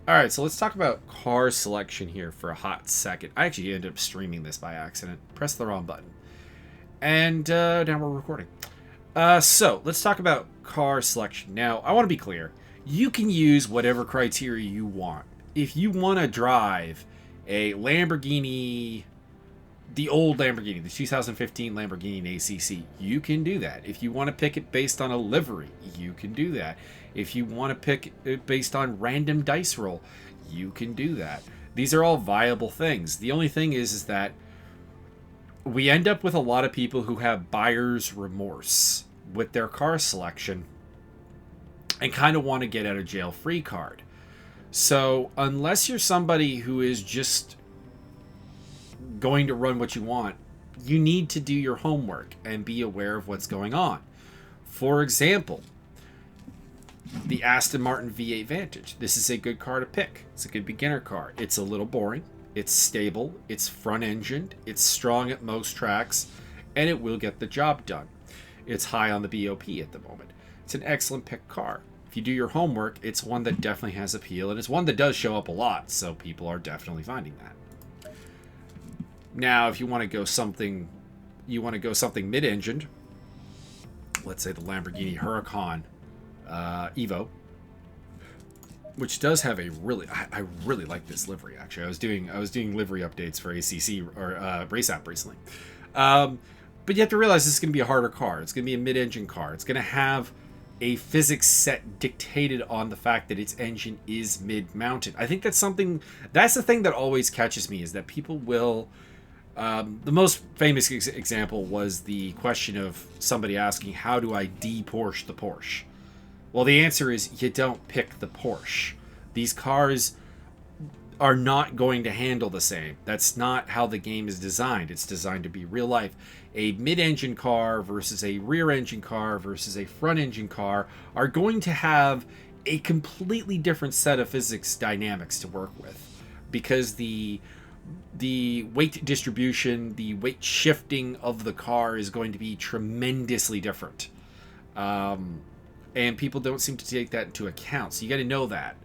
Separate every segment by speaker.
Speaker 1: All right, so let's talk about car selection here for a hot second. I actually ended up streaming this by accident. Pressed the wrong button. And now we're recording. So let's talk about car selection. Now, I want to be clear. You can use whatever criteria you want. If you want to drive a Lamborghini, the old Lamborghini, the 2015 Lamborghini ACC, you can do that. If you want to pick it based on a livery, you can do that. If you want to pick it based on random dice roll, you can do that. These are all viable things. The only thing is that we end up with a lot of people who have buyer's remorse with their car selection and kind of want to get out of jail free card. So unless you're somebody who is just going to run what you want, you need to do your homework and be aware of what's going on. For example, the Aston Martin V8 Vantage. This is a good car to pick. It's a good beginner car. It's a little boring. It's stable. It's front-engined. It's strong at most tracks, and it will get the job done. It's high on the BOP at the moment. It's an excellent pick car. If you do your homework, it's one that definitely has appeal, and it's one that does show up a lot, so people are definitely finding that. Now, if you want to go something, mid-engined, let's say the Lamborghini Huracan Evo, which does have a really, I really like this livery. Actually, I was doing livery updates for ACC or Race App recently, but you have to realize this is going to be a harder car. It's going to be a mid-engine car. It's going to have a physics set dictated on the fact that its engine is mid-mounted. I think that's the thing that always catches me, is that people will. The most famous example was the question of somebody asking, how do I de-Porsche the Porsche? Well, the answer is you don't pick the Porsche. These cars are not going to handle the same. That's not how the game is designed. It's designed to be real life. A mid-engine car versus a rear-engine car versus a front-engine car are going to have a completely different set of physics dynamics to work with, because the weight distribution, the weight shifting of the car is going to be tremendously different. And people don't seem to take that into account. So you got to know that.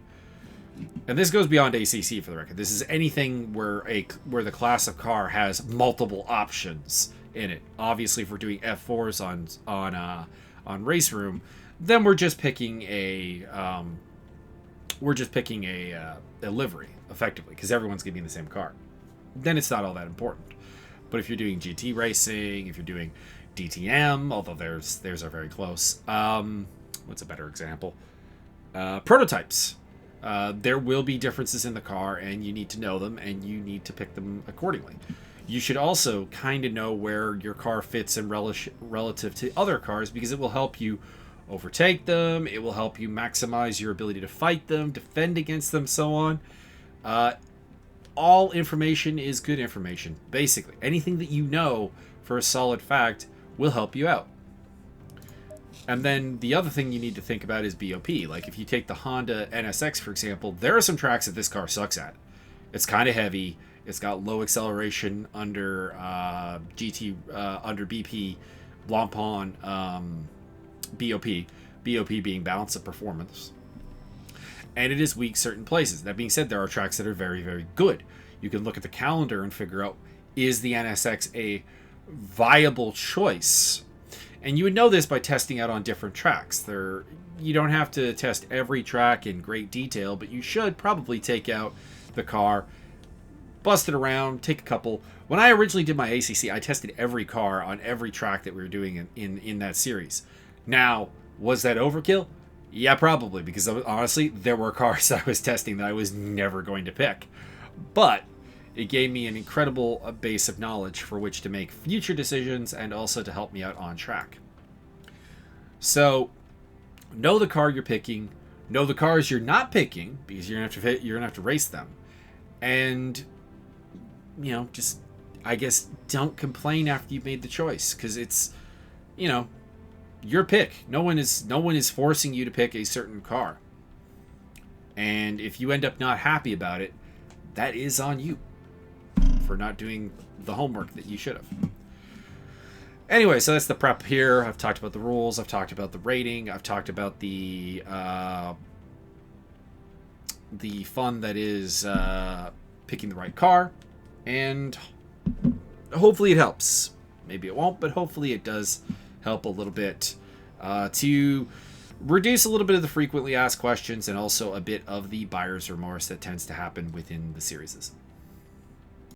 Speaker 1: And this goes beyond ACC, for the record. This is anything where the class of car has multiple options in it. Obviously, if we're doing F4s on Race Room, then we're just picking a livery effectively, because everyone's gonna be in the same car. Then it's not all that important. But if you're doing GT racing, if you're doing DTM, although theirs are very close. What's a better example? Prototypes. There will be differences in the car, and you need to know them, and you need to pick them accordingly. You should also kind of know where your car fits in relative to other cars, because it will help you overtake them. It will help you maximize your ability to fight them, defend against them, so on. All information is good information. Basically, anything that you know for a solid fact will help you out. And then the other thing you need to think about is BOP. Like if you take the Honda NSX, for example, there are some tracks that this car sucks at. It's kind of heavy. It's got low acceleration under under BP, Blancpain, BOP. BOP being balance of performance. And it is weak certain places. That being said, there are tracks that are very, very good. You can look at the calendar and figure out, is the NSX a viable choice? And you would know this by testing out on different tracks. You don't have to test every track in great detail, but you should probably take out the car, bust it around, take a couple. When I originally did my ACC, I tested every car on every track that we were doing in that series. Now, was that overkill? Yeah, probably, because honestly, there were cars I was testing that I was never going to pick. But it gave me an incredible base of knowledge for which to make future decisions, and also to help me out on track. So, know the car you're picking, know the cars you're not picking, because you're gonna have to race them, and just, I guess, don't complain after you've made the choice, because it's your pick. No one is forcing you to pick a certain car, and if you end up not happy about it, that is on you for not doing the homework that you should have. Anyway, so that's the prep here. I've talked about the rules. I've talked about the rating. I've talked about the the fun that is picking the right car, and hopefully it helps. Maybe it won't, but hopefully it does help a little bit to reduce a little bit of the frequently asked questions and also a bit of the buyer's remorse that tends to happen within the series.